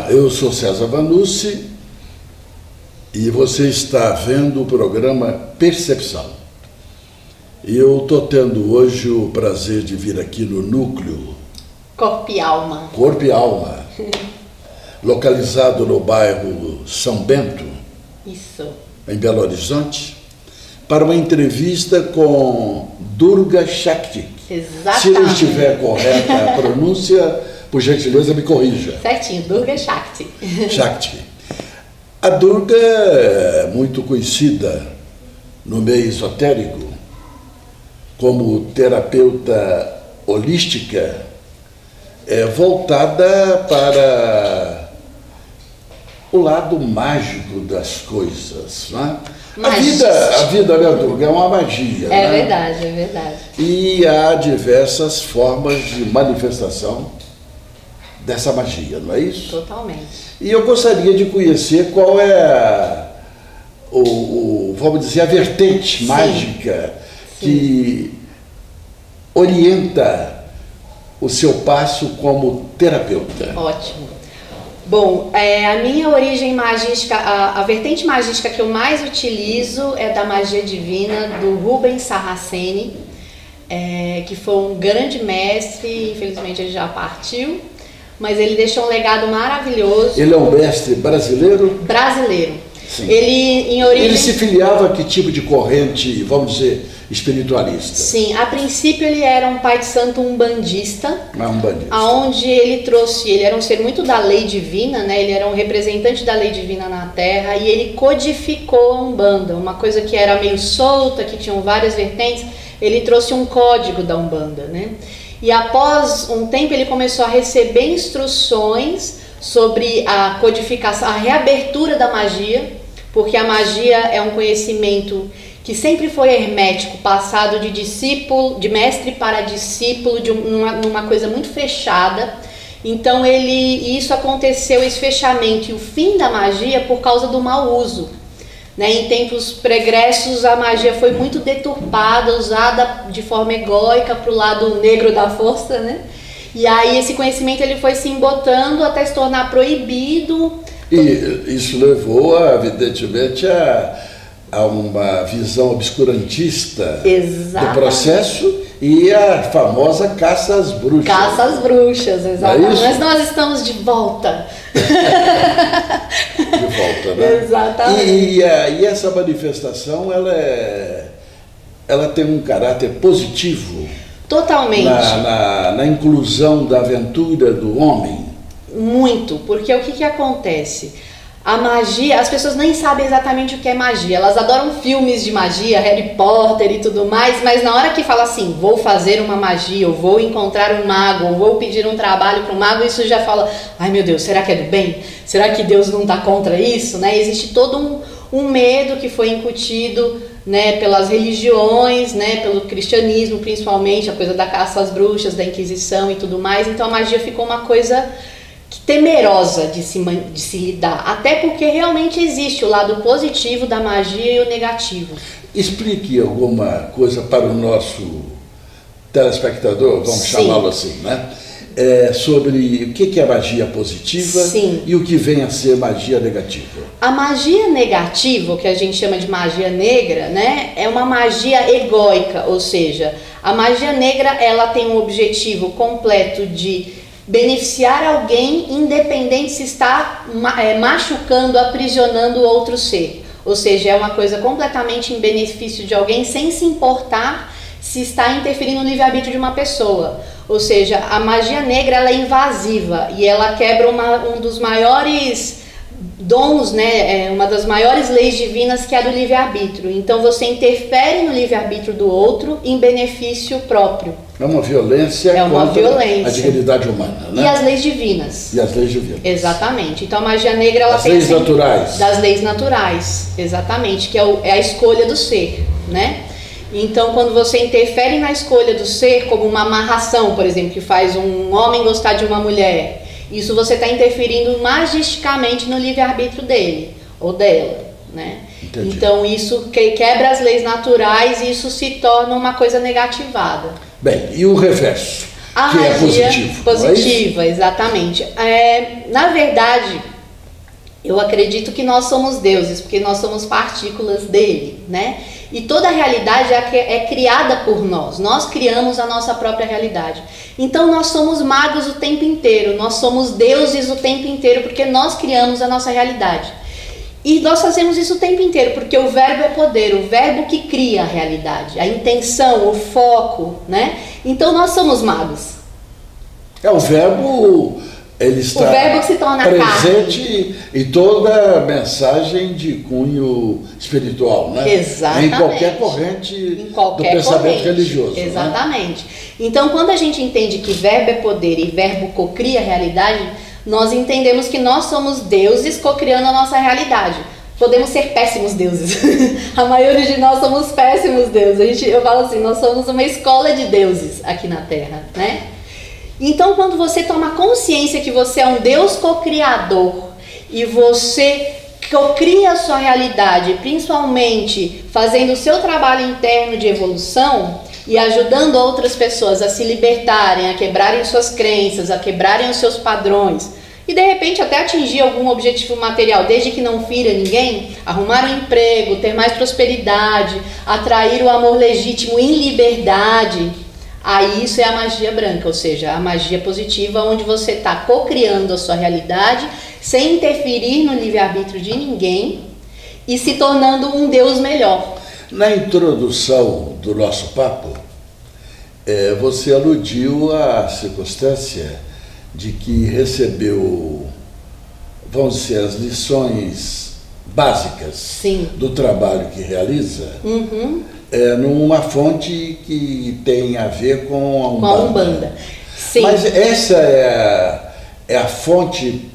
Olá, eu sou César Vanucci e você está vendo o programa Percepção. E eu estou tendo hoje o prazer de vir aqui no núcleo Corpo e Alma. Corpo e Alma, localizado no bairro São Bento, Isso. em Belo Horizonte, para uma entrevista com Durga Shakti. Exatamente. Se não estiver correta a pronúncia, por gentileza me corrija. Certinho, Durga Shakti. Shakti. A Durga é muito conhecida no meio esotérico como terapeuta holística, voltada para o lado mágico das coisas, né? A vida, né, Durga, é uma magia. É, né? verdade, é verdade. E há diversas formas de manifestação dessa magia, não é isso? Totalmente. E eu gostaria de conhecer qual é vamos dizer, a vertente mágica que orienta o seu passo como terapeuta. Ótimo. Bom, a minha origem magística, a vertente magística que eu mais utilizo é da magia divina do Rubens Saraceni, que foi um grande mestre, infelizmente ele já partiu, mas ele deixou um legado maravilhoso. Ele é um mestre brasileiro? Brasileiro. Sim. Ele se filiava a que tipo de corrente, vamos dizer, espiritualista? Sim, a princípio ele era um pai de santo umbandista, aonde ele era um ser muito da lei divina, né? Ele era um representante da lei divina na Terra e ele codificou a Umbanda, uma coisa que era meio solta, que tinham várias vertentes, ele trouxe um código da Umbanda, né? E após um tempo ele começou a receber instruções sobre a codificação, a reabertura da magia, porque a magia é um conhecimento que sempre foi hermético, passado de discípulo, de mestre para discípulo, numa coisa muito fechada. Então isso aconteceu, esse fechamento e o fim da magia por causa do mau uso. Né? Em tempos pregressos a magia foi muito deturpada, usada de forma egóica para o lado negro da força, né? E aí esse conhecimento ele foi se embotando até se tornar proibido. E isso levou, evidentemente, a uma visão obscurantista do processo e a famosa caça às bruxas. Caça às bruxas, exatamente. É mas nós estamos de volta. De volta, né? Exatamente. E essa manifestação, ela tem um caráter positivo. Totalmente. Na inclusão da aventura do homem. Muito, porque o que acontece? A magia, as pessoas nem sabem exatamente o que é magia. Elas adoram filmes de magia, Harry Potter e tudo mais, mas na hora que fala assim, vou fazer uma magia, ou vou encontrar um mago, ou vou pedir um trabalho para um mago, isso já fala, ai meu Deus, será que é do bem? Será que Deus não está contra isso? Né? Existe todo um medo que foi incutido, né, pelas religiões, né, pelo cristianismo principalmente, a coisa da caça às bruxas, da Inquisição e tudo mais. Então a magia ficou uma coisa temerosa de se lidar, até porque realmente existe o lado positivo da magia e o negativo. Explique alguma coisa para o nosso telespectador, vamos chamá-lo assim, né? Sobre o que é magia positiva. Sim. E o que vem a ser magia negativa. A magia negativa, o que a gente chama de magia negra, né, é uma magia egóica, ou seja, a magia negra ela tem um objetivo completo de beneficiar alguém, independente se está machucando, aprisionando outro ser. Ou seja, é uma coisa completamente em benefício de alguém, sem se importar se está interferindo no livre-arbítrio de uma pessoa. Ou seja, a magia negra ela é invasiva e ela quebra um dos maiores dons, né? Uma das maiores leis divinas, que é a do livre-arbítrio. Então você interfere no livre-arbítrio do outro em benefício próprio. É uma violência contra a dignidade humana, né? E as leis divinas. E as leis divinas. Exatamente. Então a magia negra ela tem leis naturais. Das leis naturais, exatamente, que é a escolha do ser, né? Então quando você interfere na escolha do ser, como uma amarração, por exemplo, que faz um homem gostar de uma mulher, isso você está interferindo magisticamente no livre-arbítrio dele ou dela, né? Entendi. Então isso quebra as leis naturais e isso se torna uma coisa negativada. Bem, e o reverso? A que magia é positivo. Positiva, exatamente. Na verdade, eu acredito que nós somos deuses, porque nós somos partículas dele, né? E toda a realidade é criada por nós. Nós criamos a nossa própria realidade. Então nós somos magos o tempo inteiro, nós somos deuses o tempo inteiro, porque nós criamos a nossa realidade. E nós fazemos isso o tempo inteiro, porque o verbo é poder, o verbo que cria a realidade, a intenção, o foco, né? Então nós somos magos. O verbo, ele está o verbo que se torna presente em toda mensagem de cunho espiritual, né? Exatamente. Em qualquer corrente do pensamento religioso. Exatamente. Né? Então, quando a gente entende que verbo é poder e verbo cocria a realidade, nós entendemos que nós somos deuses cocriando a nossa realidade. Podemos ser péssimos deuses. A maioria de nós somos péssimos deuses. Eu falo assim, nós somos uma escola de deuses aqui na Terra, né? Então, quando você toma consciência que você é um Deus co-criador e você cocria a sua realidade, principalmente fazendo o seu trabalho interno de evolução e ajudando outras pessoas a se libertarem, a quebrarem suas crenças, a quebrarem os seus padrões e de repente até atingir algum objetivo material, desde que não fira ninguém, arrumar um emprego, ter mais prosperidade, atrair o amor legítimo em liberdade. Aí isso é a magia branca, ou seja, a magia positiva, onde você está co-criando a sua realidade sem interferir no livre-arbítrio de ninguém e se tornando um Deus melhor. Na introdução do nosso papo, você aludiu à circunstância de que recebeu, vamos dizer, as lições básicas Sim. do trabalho que realiza. Numa fonte que tem a ver com a Umbanda. Com a Umbanda. Sim. Mas essa é a fonte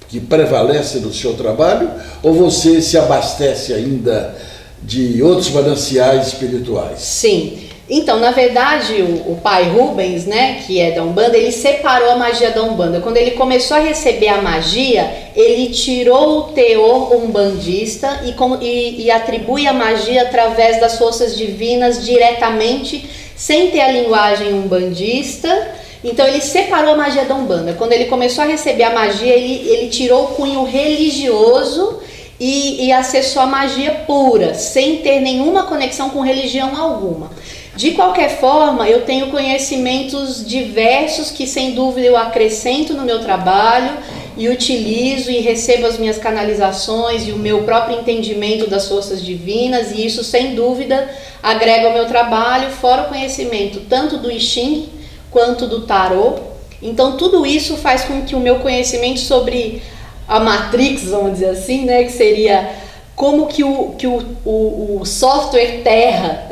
que prevalece no seu trabalho, ou você se abastece ainda de outros mananciais espirituais? Sim. Então, na verdade, o pai Rubens, né, que é da Umbanda, ele separou a magia da Umbanda. Quando ele começou a receber a magia, ele tirou o teor umbandista e atribui a magia através das forças divinas diretamente, sem ter a linguagem umbandista. Então ele separou a magia da Umbanda. Quando ele começou a receber a magia, ele tirou o cunho religioso e acessou a magia pura, sem ter nenhuma conexão com religião alguma. De qualquer forma, eu tenho conhecimentos diversos que sem dúvida eu acrescento no meu trabalho e utilizo e recebo as minhas canalizações e o meu próprio entendimento das forças divinas, e isso sem dúvida agrega ao meu trabalho, fora o conhecimento tanto do I Ching quanto do Tarot. Então tudo isso faz com que o meu conhecimento sobre a Matrix, vamos dizer assim, né, que seria como que o software Terra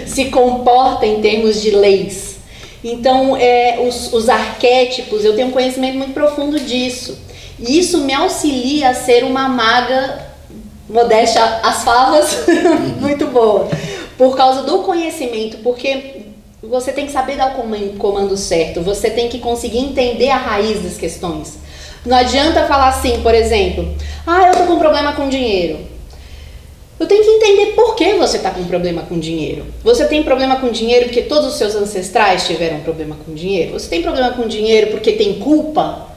se comporta em termos de leis. Então, os arquétipos, eu tenho um conhecimento muito profundo disso. E isso me auxilia a ser uma maga, modéstia as favas, muito boa. Por causa do conhecimento, porque você tem que saber dar o comando certo, você tem que conseguir entender a raiz das questões. Não adianta falar assim, por exemplo, eu tô com problema com dinheiro. Eu tenho que entender por que você está com problema com dinheiro. Você tem problema com dinheiro porque todos os seus ancestrais tiveram problema com dinheiro? Você tem problema com dinheiro porque tem culpa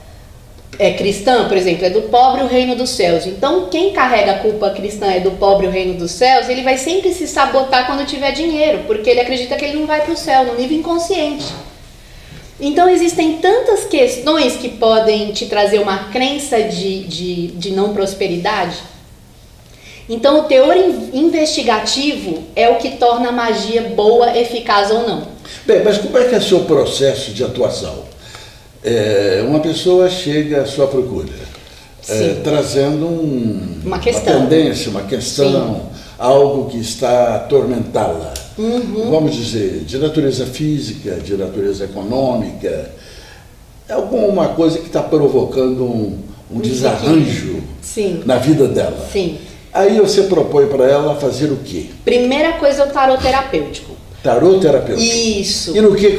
cristã, por exemplo, é do pobre o reino dos céus. Então, quem carrega a culpa cristã é do pobre o reino dos céus, ele vai sempre se sabotar quando tiver dinheiro, porque ele acredita que ele não vai para o céu, no nível inconsciente. Então, existem tantas questões que podem te trazer uma crença de não prosperidade. Então, o teor investigativo é o que torna a magia boa, eficaz ou não. Bem, mas como é que é o seu processo de atuação? Uma pessoa chega à sua procura, trazendo uma tendência, uma questão, sim, algo que está a atormentá-la. Vamos dizer, de natureza física, de natureza econômica, alguma coisa que está provocando um desarranjo, sim, na vida dela. Sim. Aí você propõe para ela fazer o quê? Primeira coisa é o tarô terapêutico. Tarô terapêutico? Isso. E no que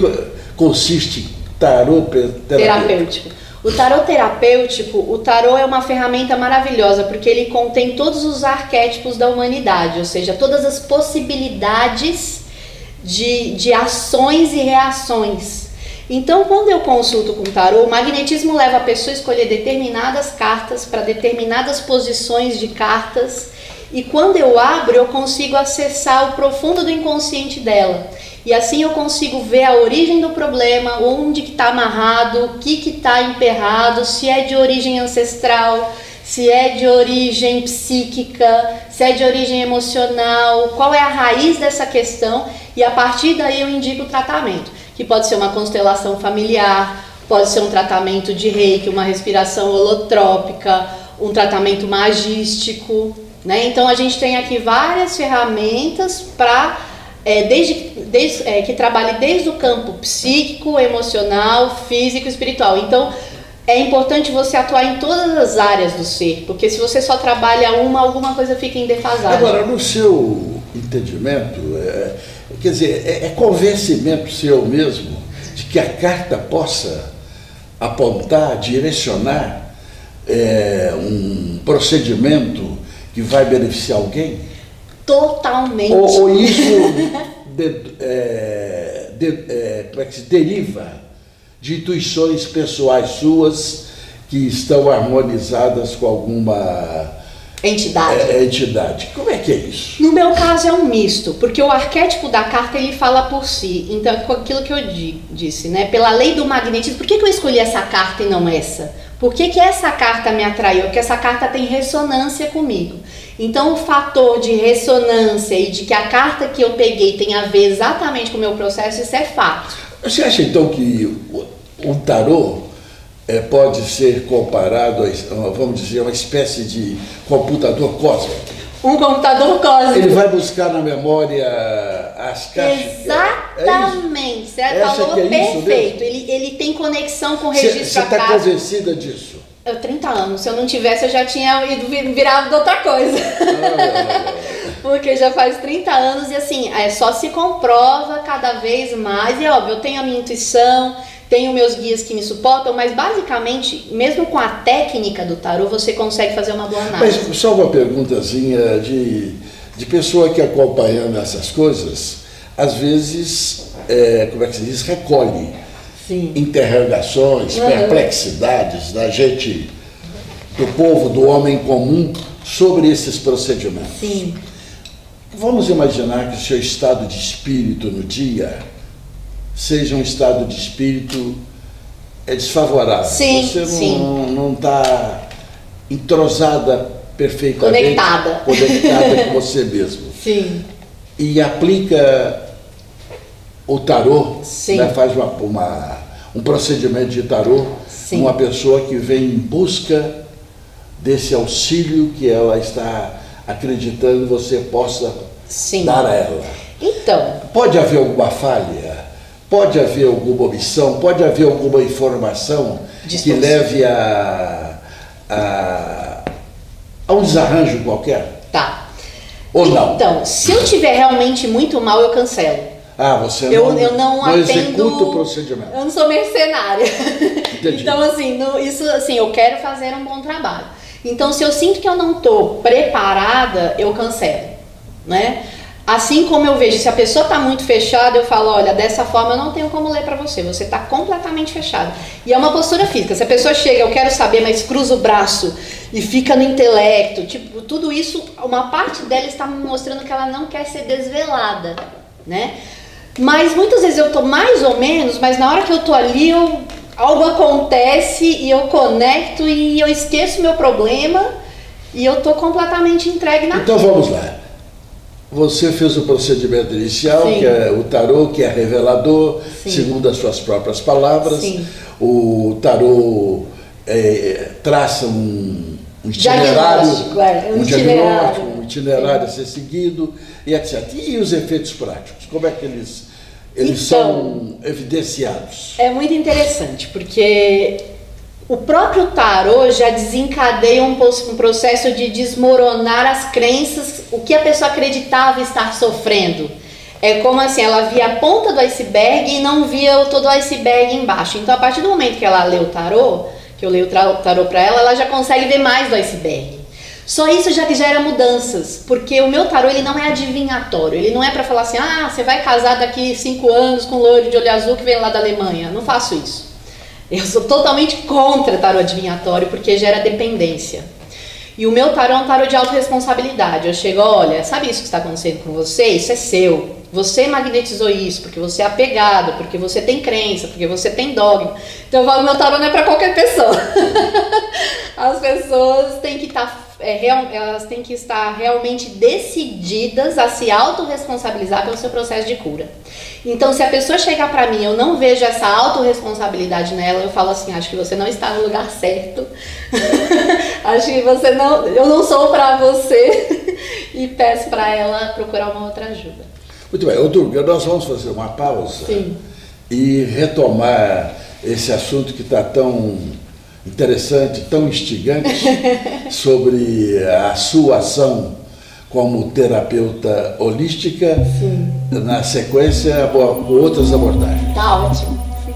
consiste tarô terapêutico? O tarô terapêutico, o tarô é uma ferramenta maravilhosa, porque ele contém todos os arquétipos da humanidade, ou seja, todas as possibilidades de ações e reações. Então, quando eu consulto com tarô, o magnetismo leva a pessoa a escolher determinadas cartas para determinadas posições de cartas. E quando eu abro, eu consigo acessar o profundo do inconsciente dela. E assim eu consigo ver a origem do problema, onde que está amarrado, o que está emperrado, se é de origem ancestral, se é de origem psíquica, se é de origem emocional, qual é a raiz dessa questão. E a partir daí eu indico o tratamento, que pode ser uma constelação familiar, pode ser um tratamento de reiki, uma respiração holotrópica, um tratamento magístico, né? Então a gente tem aqui várias ferramentas para que trabalhe desde o campo psíquico, emocional, físico e espiritual. Então é importante você atuar em todas as áreas do ser, porque se você só trabalha alguma coisa fica em defasagem. Agora, no seu entendimento, quer dizer, é convencimento seu mesmo de que a carta possa apontar, direcionar um procedimento que vai beneficiar alguém? Totalmente. Ou isso como é que se deriva de intuições pessoais suas que estão harmonizadas com alguma entidade. Como é que é isso? No meu caso é um misto, porque o arquétipo da carta ele fala por si. Então, com aquilo que eu disse, né? Pela lei do magnetismo, por que eu escolhi essa carta e não essa? Por que essa carta me atraiu? Porque essa carta tem ressonância comigo. Então, o fator de ressonância e de que a carta que eu peguei tem a ver exatamente com o meu processo, isso é fato. Você acha, então, que o tarô pode ser comparado a, vamos dizer, uma espécie de computador cósmico? Um computador cósmico. Ele vai buscar na memória as caixas. Exatamente. Você falou perfeito. Ele tem conexão com o registro Você está convencida disso? Eu 30 anos. Se eu não tivesse, eu já tinha ido virado outra coisa. Porque já faz 30 anos e assim, só se comprova cada vez mais. E óbvio, eu tenho a minha intuição, tenho meus guias que me suportam, mas basicamente, mesmo com a técnica do tarô, você consegue fazer uma boa análise. Mas só uma perguntazinha de pessoa que acompanhando essas coisas, às vezes, como é que se diz, recolhe interrogações, perplexidades da gente, do povo, do homem comum, sobre esses procedimentos. Sim. Vamos imaginar que o seu estado de espírito no dia seja um estado de espírito desfavorável. Sim, você não está entrosada perfeitamente. Conectada com você mesmo. Sim. E aplica o tarô, né, faz um procedimento de tarô, uma pessoa que vem em busca desse auxílio que ela está acreditando você possa dar a ela. Então, pode haver alguma falha, pode haver alguma omissão, pode haver alguma informação que leve a um desarranjo qualquer? Tá. Ou não? Então, se eu tiver realmente muito mal, eu cancelo. Você eu não atendo, executa o procedimento. Eu não sou mercenária. Entendi. Então, assim, isso, assim, eu quero fazer um bom trabalho. Então, se eu sinto que eu não estou preparada, eu cancelo, né? Assim como eu vejo, se a pessoa está muito fechada, eu falo, olha, dessa forma eu não tenho como ler para você, você está completamente fechado. E é uma postura física. Se a pessoa chega, eu quero saber, mas cruza o braço e fica no intelecto, tipo, tudo isso, uma parte dela está me mostrando que ela não quer ser desvelada, né? Mas muitas vezes eu tô mais ou menos, mas na hora que eu tô ali, algo acontece e eu conecto e eu esqueço meu problema e eu tô completamente entregue naquilo. Então vamos lá. Você fez o procedimento inicial, que é o tarô, que é revelador, segundo as suas próprias palavras. Sim. O tarô traça um itinerário, um itinerário a ser seguido, e etc. E os efeitos práticos? Como é que eles são evidenciados? É muito interessante, porque o próprio tarô já desencadeia um processo de desmoronar as crenças, o que a pessoa acreditava estar sofrendo. É como assim, ela via a ponta do iceberg e não via todo o iceberg embaixo. Então, a partir do momento que ela lê o tarô, que eu leio o tarô para ela, ela já consegue ver mais do iceberg. Só isso já gera mudanças, porque o meu tarô ele não é adivinhatório, ele não é para falar assim, ah, você vai casar daqui 5 anos com um loiro de olho azul que vem lá da Alemanha. Não faço isso. Eu sou totalmente contra tarô adivinhatório, porque gera dependência. E o meu tarô é um tarô de autorresponsabilidade. Eu chego, olha, sabe isso que está acontecendo com você? Isso é seu. Você magnetizou isso, porque você é apegado, porque você tem crença, porque você tem dogma. Então eu falo, meu tarô não é para qualquer pessoa. As pessoas têm que elas têm que estar realmente decididas a se autorresponsabilizar pelo seu processo de cura. Então, se a pessoa chegar para mim, eu não vejo essa autorresponsabilidade nela, eu falo assim, acho que você não está no lugar certo. Acho que eu não sou para você. E peço para ela procurar uma outra ajuda. Muito bem, Durga, nós vamos fazer uma pausa. Sim. E retomar esse assunto que está tão interessante, tão instigante, sobre a sua ação como terapeuta holística. Sim. Na sequência, com outras abordagens. Tá ótimo. Sim.